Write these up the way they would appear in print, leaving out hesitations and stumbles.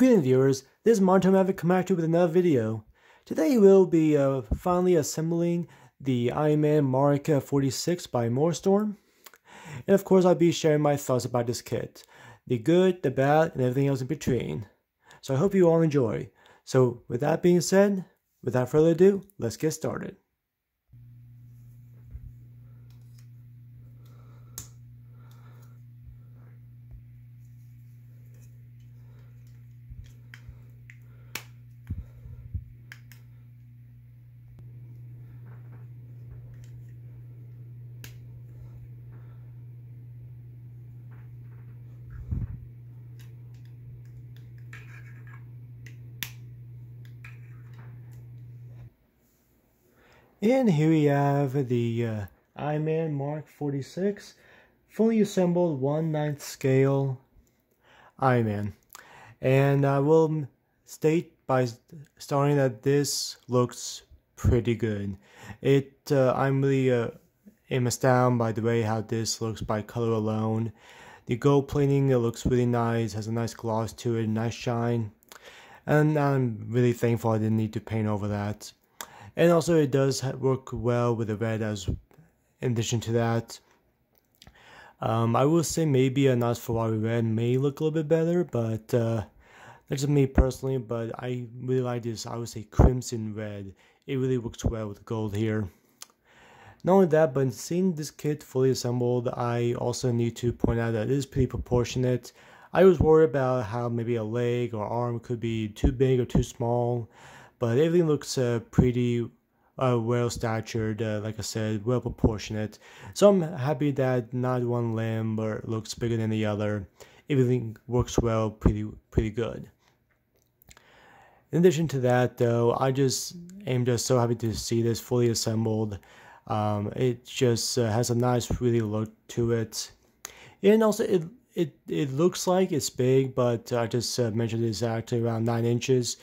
Greetings viewers, this is Monto Maverick coming at you with another video. Today we'll be finally assembling the Iron Man Mark 46 by Moorestorm. And of course I'll be sharing my thoughts about this kit. The good, the bad, and everything else in between. So I hope you all enjoy. So with that being said, without further ado, let's get started. And here we have the Iron Man Mark 46 fully assembled 1/9 scale Iron Man. And I will state by starting that this looks pretty good. I'm really impressed down by the way how this looks by color alone. The gold plating, it looks really nice, has a nice gloss to it, nice shine. And I'm really thankful I didn't need to paint over that. And also it does work well with the red as in addition to that. I will say maybe a nice Ferrari red may look a little bit better, but that's just me personally, but I really like this, I would say crimson red. It really works well with gold here. Not only that, but seeing this kit fully assembled, I also need to point out that it is pretty proportionate. I was worried about how maybe a leg or arm could be too big or too small. But everything looks pretty well statured, like I said, well proportionate. So I'm happy that not one limb looks bigger than the other. Everything works well, pretty good. In addition to that, though, I am just so happy to see this fully assembled. It just has a nice, really look to it, and also it looks like it's big, but I just measured this actually around 9 inches.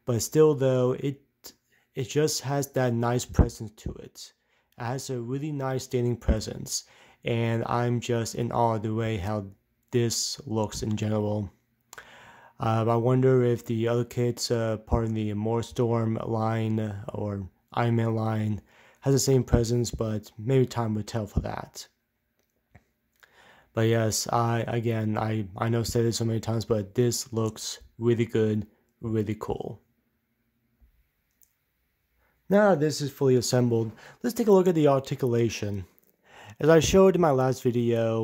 But still, though, it just has that nice presence to it. It has a really nice standing presence, and I'm just in awe of the way how this looks in general. I wonder if the other kits, part of the Moorestorm line or Iron Man line, has the same presence, but maybe time will tell for that. But yes, I know I've said it so many times, but this looks really good, really cool. Now that this is fully assembled, let's take a look at the articulation. As I showed in my last video,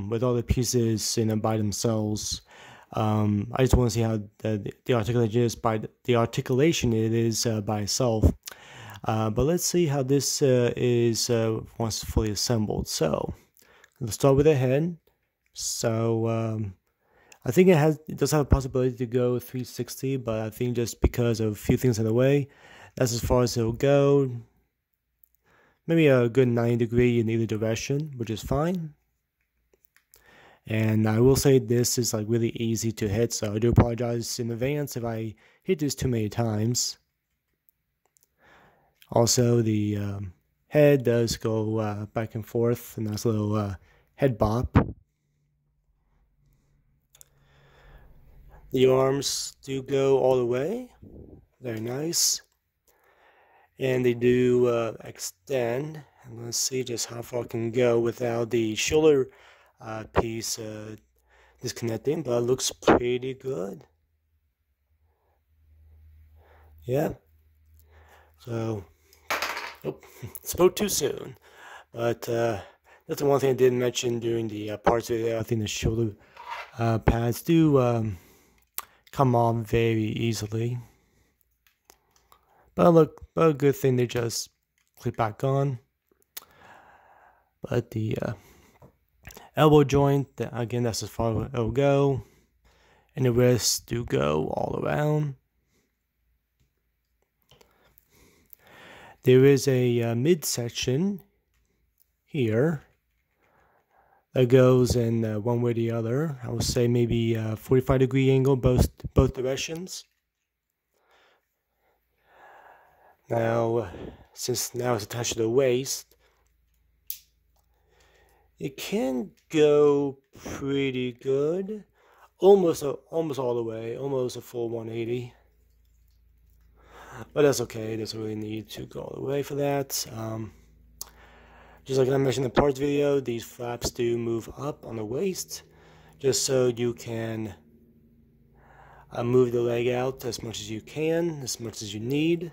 with all the pieces by themselves, I just want to see how the articulation is by itself. But let's see how this is once fully assembled. So let's start with the head. So I think it does have a possibility to go 360, but I think just because of a few things in the way, that's as far as it'll go. Maybe a good 90-degree in either direction, which is fine. And I will say this is like really easy to hit, so I do apologize in advance if I hit this too many times. Also, the head does go back and forth, a nice little head bop. The arms do go all the way, very nice. And they do extend. And let's see just how far I can go without the shoulder piece disconnecting, but it looks pretty good. Yeah. So, spoke too soon. But that's the one thing I didn't mention during the parts video. I think the shoulder pads do come on very easily. But a good thing they just clip back on. But the elbow joint, again, that's as far as it'll go. And the wrists do go all around. There is a midsection here that goes in one way or the other. I would say maybe 45-degree angle both directions. Now, since now it's attached to the waist, it can go pretty good. almost all the way, almost a full 180. But that's okay, it doesn't really need to go all the way for that. Just like I mentioned in the parts video, these flaps do move up on the waist, just so you can move the leg out as much as you can, as much as you need.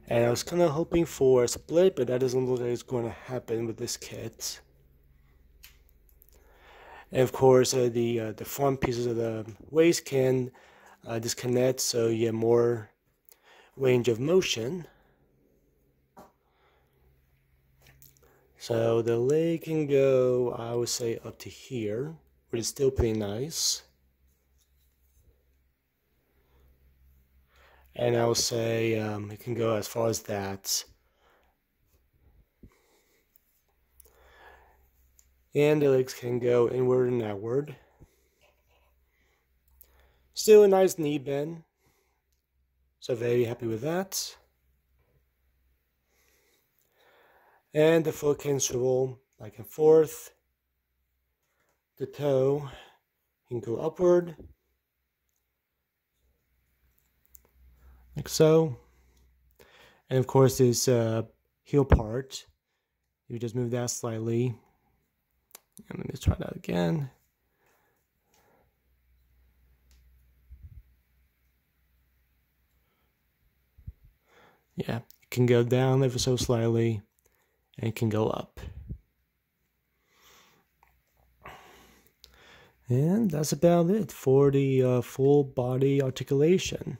And I was kind of hoping for a split, but that doesn't look like it's going to happen with this kit. And of course, the front pieces of the waist can disconnect, so you have more range of motion. So the leg can go, I would say, up to here, which is still pretty nice. And I would say it can go as far as that. And the legs can go inward and outward. Still a nice knee bend. So very happy with that. And the foot can swivel back and forth. The toe can go upward. Like so. And of course this heel part, you just move that slightly. And let me try that again. Yeah, it can go down ever so slightly, and it can go up. And that's about it for the full body articulation.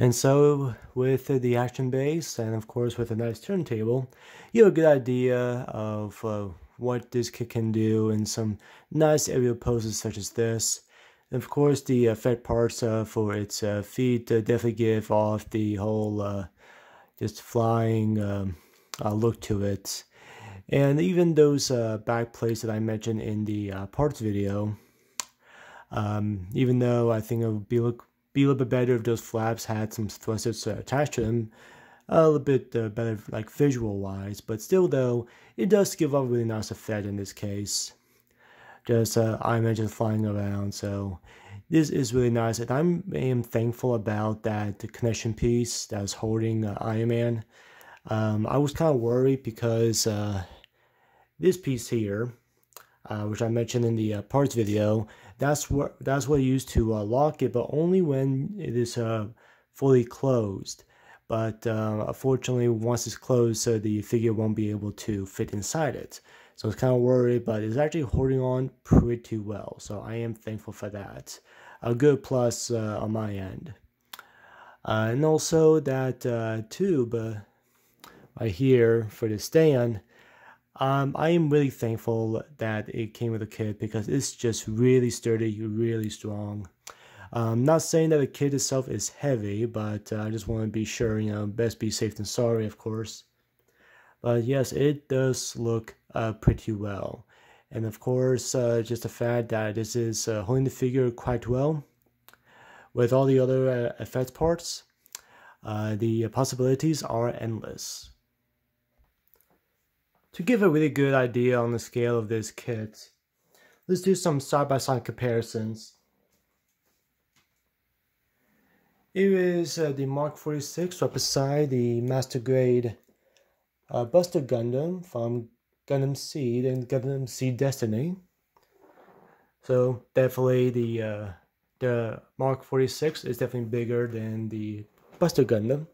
And so with the action base, and of course with a nice turntable, you have a good idea of what this kit can do in some nice aerial poses such as this. And of course the effect parts for its feet definitely give off the whole just flying look to it. And even those back plates that I mentioned in the parts video, even though I think it would be a little bit better if those flaps had some thrusters attached to them, a little bit better like visual wise, but still though, it does give off a really nice effect in this case. Just I mentioned flying around, so this is really nice, and I am thankful about that the connection piece that was holding Iron Man. I was kind of worried because this piece here, which I mentioned in the parts video, that's what I used to lock it, but only when it is fully closed. But unfortunately, once it's closed, the figure won't be able to fit inside it. So I was kind of worried, but it's actually holding on pretty well. So I am thankful for that. A good plus on my end. And also that tube right here for the stand. I am really thankful that it came with a kit because it's just really sturdy, really strong. Not saying that the kit itself is heavy, but I just want to be sure, best be safe than sorry, of course. But yes, it does look pretty well. And of course, just the fact that this is holding the figure quite well. With all the other effects parts, the possibilities are endless. To give a really good idea on the scale of this kit, let's do some side-by-side comparisons. Here is the Mark 46 right beside the Master Grade Buster Gundam from Gundam Seed and Gundam Seed Destiny. So definitely the Mark 46 is definitely bigger than the Buster Gundam.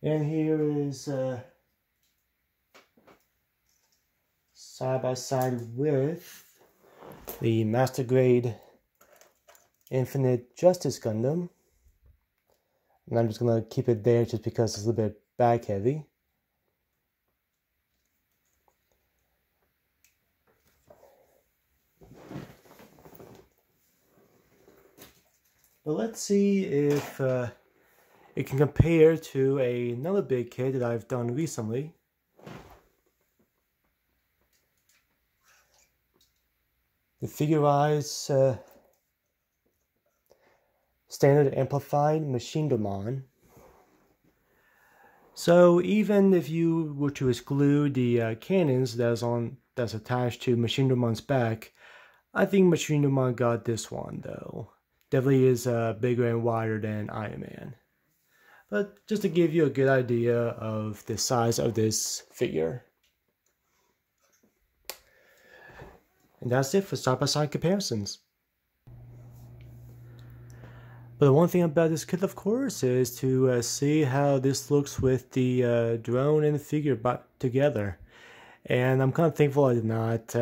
And here is side by side with the Master Grade Infinite Justice Gundam. And I'm just going to keep it there just because it's a little bit back heavy. But let's see if it can compare to another big kit that I've done recently. The Figurize Standard Amplified Machine Demon. So even if you were to exclude the cannons that's attached to Machine Roman's back, I think Machine Roman got this one though. Definitely is bigger and wider than Iron Man. But just to give you a good idea of the size of this figure. And that's it for side-by-side comparisons. But the one thing about this kit, of course, is to see how this looks with the drone and the figure together. And I'm kind of thankful I did not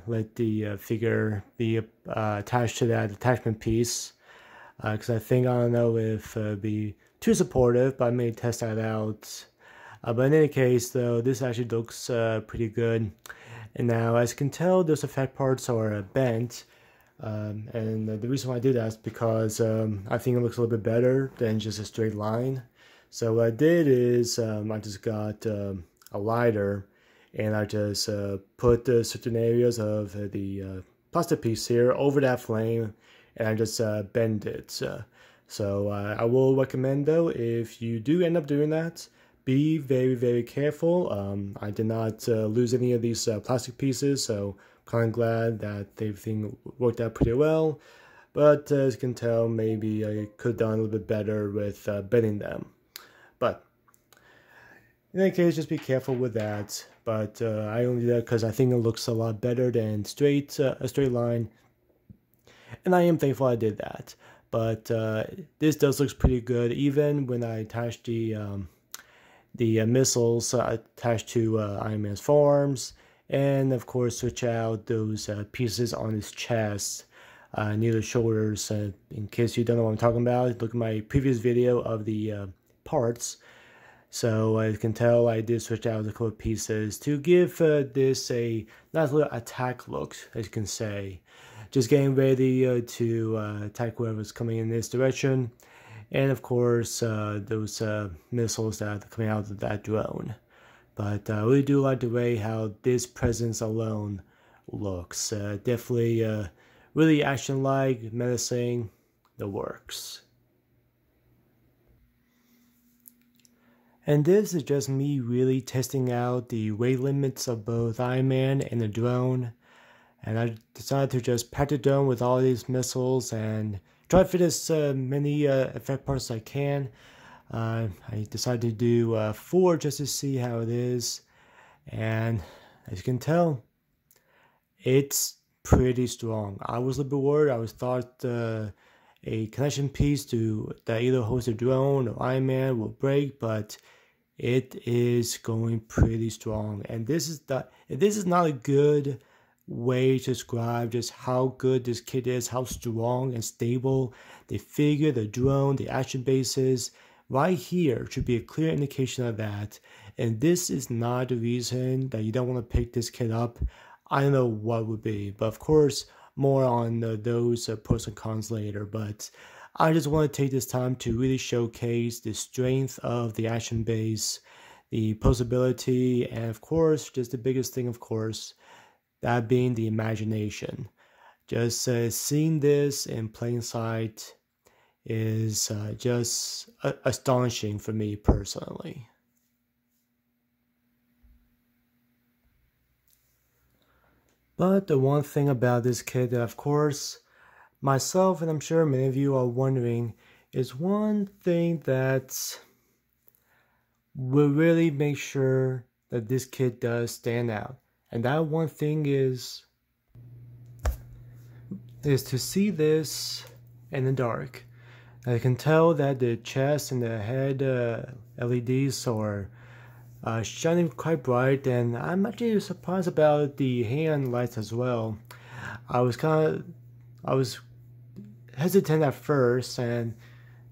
let the figure be attached to that attachment piece. Because I don't know if it'd be too supportive, but I may test that out. But in any case, though, this actually looks pretty good. And now, as you can tell, those effect parts are bent. And the reason why I did that is because I think it looks a little bit better than just a straight line. So what I did is I just got a lighter and I just put the certain areas of the plastic piece here over that flame and I just bend it. So I will recommend though, if you do end up doing that, be very, very careful. I did not lose any of these plastic pieces, so kind of glad that everything worked out pretty well. But as you can tell, maybe I could have done a little bit better with bending them. But in any case, just be careful with that. But I only did that because I think it looks a lot better than a straight line. And I am thankful I did that. But this does look pretty good, even when I attached the missiles attached to Iron Man's forearms. And of course switch out those pieces on his chest near the shoulders. In case you don't know what I'm talking about, look at my previous video of the parts. So as you can tell, I did switch out a couple of pieces to give this a nice little attack look, as you can say. Just getting ready to attack whoever's coming in this direction. And of course those missiles that are coming out of that drone. But I really do like the way how this presence alone looks. Definitely really action-like, menacing, the works. And this is just me really testing out the weight limits of both Iron Man and the drone. And I decided to just pack the drone with all these missiles and try to fit as many effect parts as I can. I decided to do 4 just to see how it is, and as you can tell, it's pretty strong. I was a little bit worried. I thought a connection piece that either holds the drone or Iron Man will break, but it is going pretty strong. And this is not a good way to describe just how good this kit is, how strong and stable the figure, the drone, the action bases. Right here should be a clear indication of that, and this is not the reason that you don't want to pick this kit up. I don't know what would be, but of course more on those pros and cons later. But I just want to take this time to really showcase the strength of the action base, the posability, and of course just the biggest thing, of course, that being the imagination. Just seeing this in plain sight is just astonishing for me personally. But the one thing about this kit that, of course, myself and I'm sure many of you are wondering, is one thing that will really make sure that this kit does stand out. And that one thing is to see this in the dark. I can tell that the chest and the head LEDs are shining quite bright, and I'm actually surprised about the hand lights as well. I was hesitant at first, and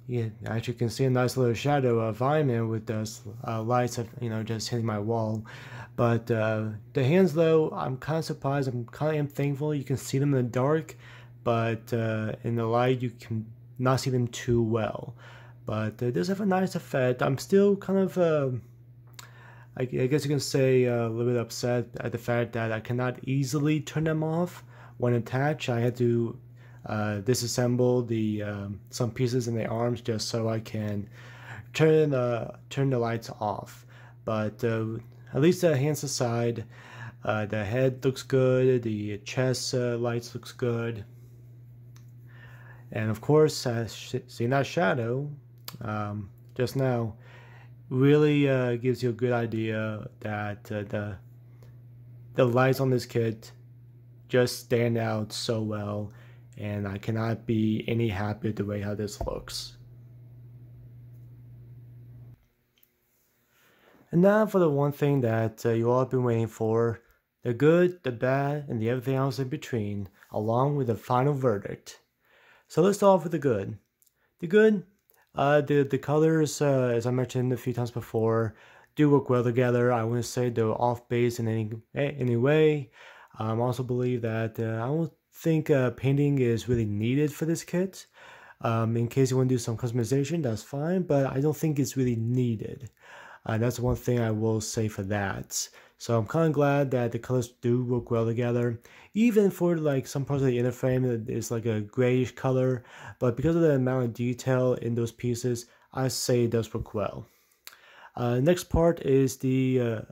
yeah, as you can see a nice little shadow of Iron Man with those lights of, just hitting my wall. But the hands though, I'm kind of surprised. I'm kind of thankful you can see them in the dark, but in the light you can not see them too well. But it does have a nice effect. I'm still kind of I guess you can say a little bit upset at the fact that I cannot easily turn them off when attached. I had to disassemble the some pieces in the arms just so I can turn the lights off. But at least the hands aside, the head looks good, the chest lights looks good, and of course, seeing that shadow just now really gives you a good idea that the lights on this kit just stand out so well, and I cannot be any happier with the way how this looks. And now for the one thing that you all have been waiting for, the good, the bad, and the everything else in between, along with the final verdict. So let's start off with the good. The good, the colors, as I mentioned a few times before, do work well together. I wouldn't say they're off base in any way. I also believe that I don't think painting is really needed for this kit. In case you want to do some customization, that's fine, but I don't think it's really needed. That's one thing I will say for that. So I'm kind of glad that the colors do work well together. Even for like some parts of the inner frame, it's like a grayish color, but because of the amount of detail in those pieces, I say it does work well. Next part is the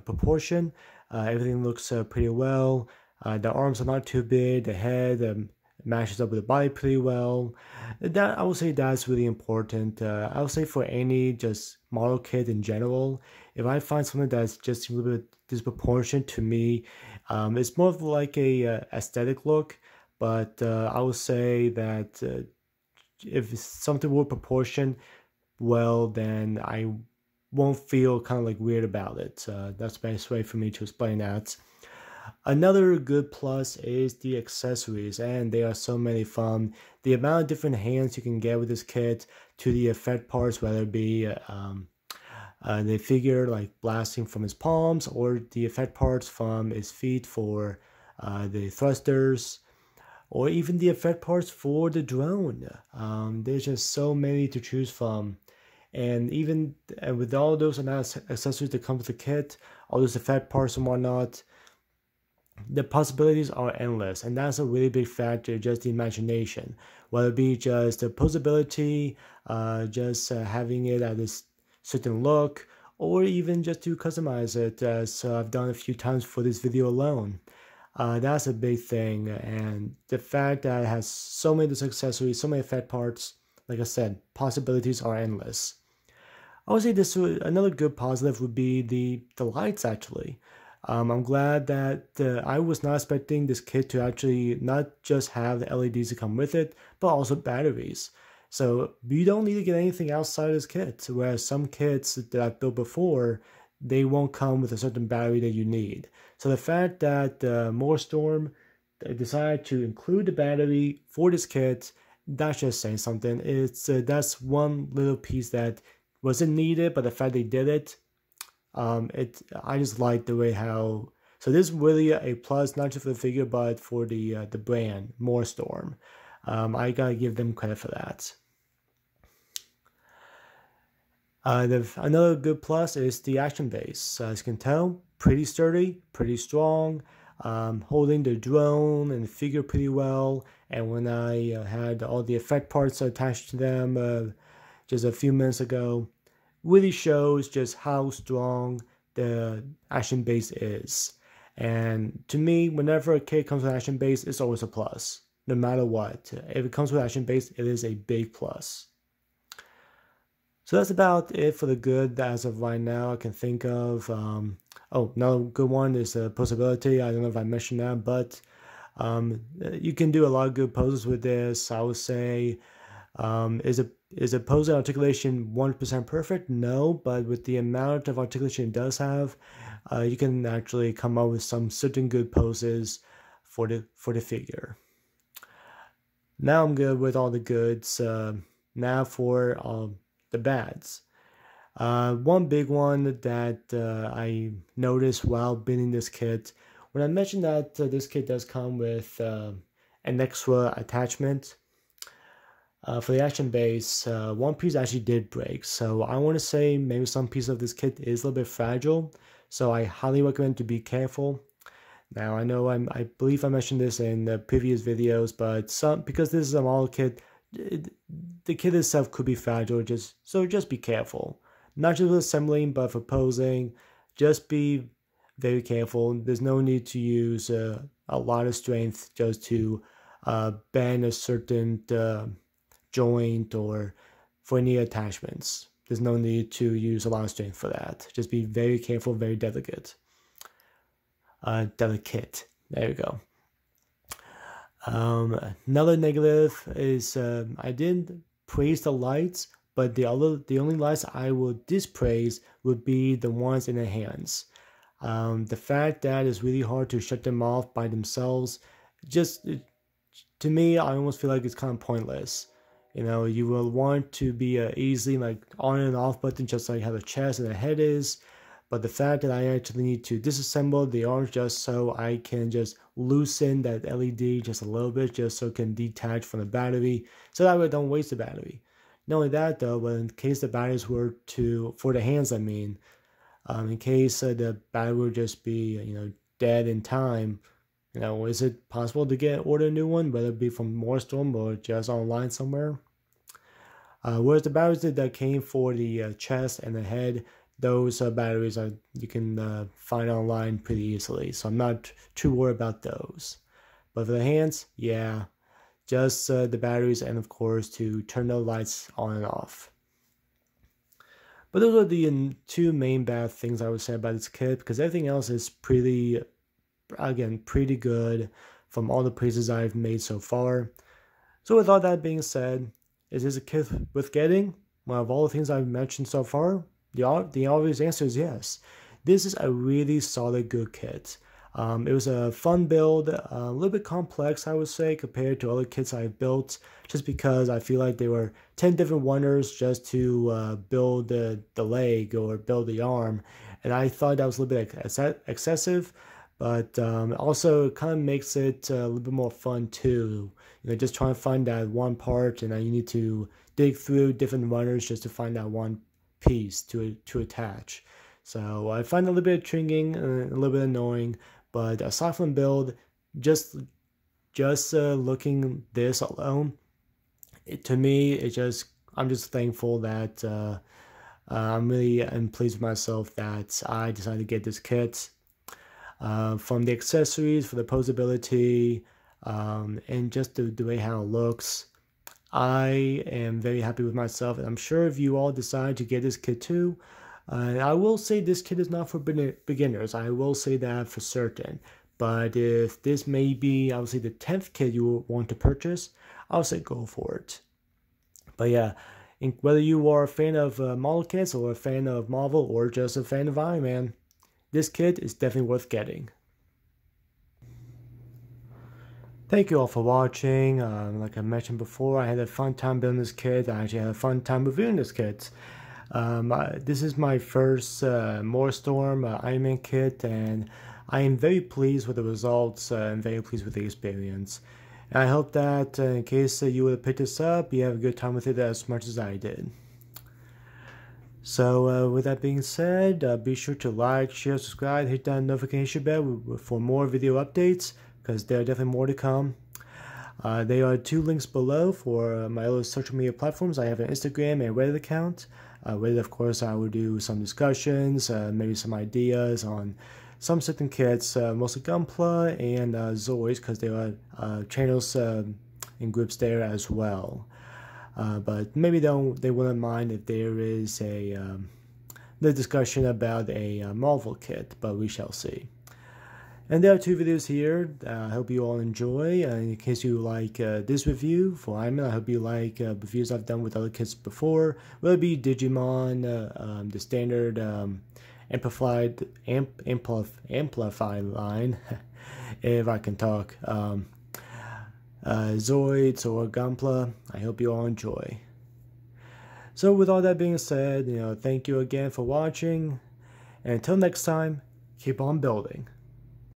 proportion. Everything looks pretty well. The arms are not too big. The head matches up with the body pretty well. That I would say that's really important. I would say for any just model kit in general, if I find something that's just a little bit disproportionate to me, it's more of like a aesthetic look. But I would say that if something were proportioned well, then I won't feel kind of like weird about it. That's the best way for me to explain that. Another good plus is the accessories, and there are so many from the amount of different hands you can get with this kit to the effect parts, whether it be the figure like blasting from his palms, or the effect parts from his feet for the thrusters, or even the effect parts for the drone. There's just so many to choose from. And even with all those amount of accessories that come with the kit, all those effect parts and whatnot, the possibilities are endless, and that's a really big factor, just the imagination. Whether it be just the posability, just having it at this certain look, or even just to customize it, as I've done a few times for this video alone. That's a big thing, and the fact that it has so many accessories, so many effect parts, like I said, possibilities are endless. I would say another good positive would be the lights actually. I'm glad that I was not expecting this kit to actually not just have the LEDs that come with it, but also batteries. So you don't need to get anything outside of this kit, whereas some kits that I've built before, they won't come with a certain battery that you need. So the fact that Moorestorm decided to include the battery for this kit, that's just saying something. It's that's one little piece that wasn't needed, but the fact they did it, I just like the way how. So this is really a plus, not just for the figure, but for the brand Moorestorm. I gotta give them credit for that. Another good plus is the action base. As you can tell, pretty sturdy, pretty strong, holding the drone and the figure pretty well. And when I had all the effect parts attached to them just a few minutes ago, really shows just how strong the action base is. And to me, whenever a kit comes with action base, it's always a plus, no matter what. If it comes with action base, it is a big plus. So that's about it for the good as of right now I can think of. Oh, another good one is posability. I don't know if I mentioned that, but you can do a lot of good poses with this. I would say, is a pose and articulation 100% perfect? No, but with the amount of articulation it does have, you can actually come up with some certain good poses for the figure. Now I'm good with all the goods. Now for the bads. One big one that I noticed while building this kit, when I mentioned that this kit does come with an extra attachment for the action base, one piece actually did break. So I want to say maybe some piece of this kit is a little bit fragile, so I highly recommend to be careful. Now I know I believe I mentioned this in the previous videos, but because this is a model kit, the kit itself could be fragile, so just be careful. Not just with assembling, but for posing, just be very careful. There's no need to use a lot of strength just to bend a certain joint or for any attachments. There's no need to use a lot of strength for that. Just be very careful, very delicate. Delicate. There you go. Another negative is I didn't praise the lights, but the only lights I will dispraise would be the ones in the hands. The fact that it's really hard to shut them off by themselves, to me, I almost feel like it's kind of pointless. You know, you will want to be easily like on and off button, just like how the chest and the head is. But the fact that I actually need to disassemble the arms just so I can just loosen that LED just a little bit, just so it can detach from the battery, so that way I don't waste the battery. Not only that though, but in case the batteries were for the hands, I mean, in case the battery would just be, dead in time, is it possible to order a new one, whether it be from Moorestorm or just online somewhere? Whereas the batteries that came for the chest and the head, those batteries you can find online pretty easily, so I'm not too worried about those. But for the hands, yeah, just the batteries, and of course to turn the lights on and off. But those are the two main bad things I would say about this kit, because everything else is pretty good from all the praises I've made so far. So with all that being said, is this a kit worth getting? Well, of all the things I've mentioned so far, the obvious answer is yes. This is a really solid, good kit. It was a fun build, a little bit complex, I would say, compared to other kits I've built, just because I feel like there were 10 different wonders just to build the leg or build the arm, and I thought that was a little bit excessive, but also it kind of makes it a little bit more fun too. Just trying to find that one part, and you need to dig through different runners just to find that one piece to attach. So I find it a little bit intriguing, a little bit annoying, but aside from build, just looking this alone, to me, I'm just thankful that I'm really pleased with myself that I decided to get this kit. From the accessories, for the posability, and just the way how it looks, I am very happy with myself, and I'm sure if you all decide to get this kit too, I will say this kit is not for beginners. I will say that for certain. But if this may be, I would say, the 10th kit you want to purchase, I'll say go for it. But yeah, whether you are a fan of model kits, or a fan of Marvel, or just a fan of Iron Man, this kit is definitely worth getting. Thank you all for watching. Like I mentioned before, I had a fun time building this kit. I actually had a fun time reviewing this kit. This is my first Moorestorm Iron Man kit, and I am very pleased with the results and very pleased with the experience. And I hope that in case you would have picked this up, you have a good time with it as much as I did. So with that being said, be sure to like, share, subscribe, hit that notification bell for more video updates, because there are definitely more to come. There are 2 links below for my other social media platforms. I have an Instagram and Reddit account. Reddit, of course, I will do some discussions, maybe some ideas on some certain kits, mostly Gunpla and Zoids, because there are channels and groups there as well. But maybe they wouldn't mind if there is the discussion about a Marvel kit, but we shall see. And there are 2 videos here. I hope you all enjoy. In case you like this review for Iron Man, I hope you like reviews I've done with other kits before. Whether it be Digimon, the standard amplified line, if I can talk, Zoids or Gunpla. I hope you all enjoy. So with all that being said, thank you again for watching, and until next time, keep on building.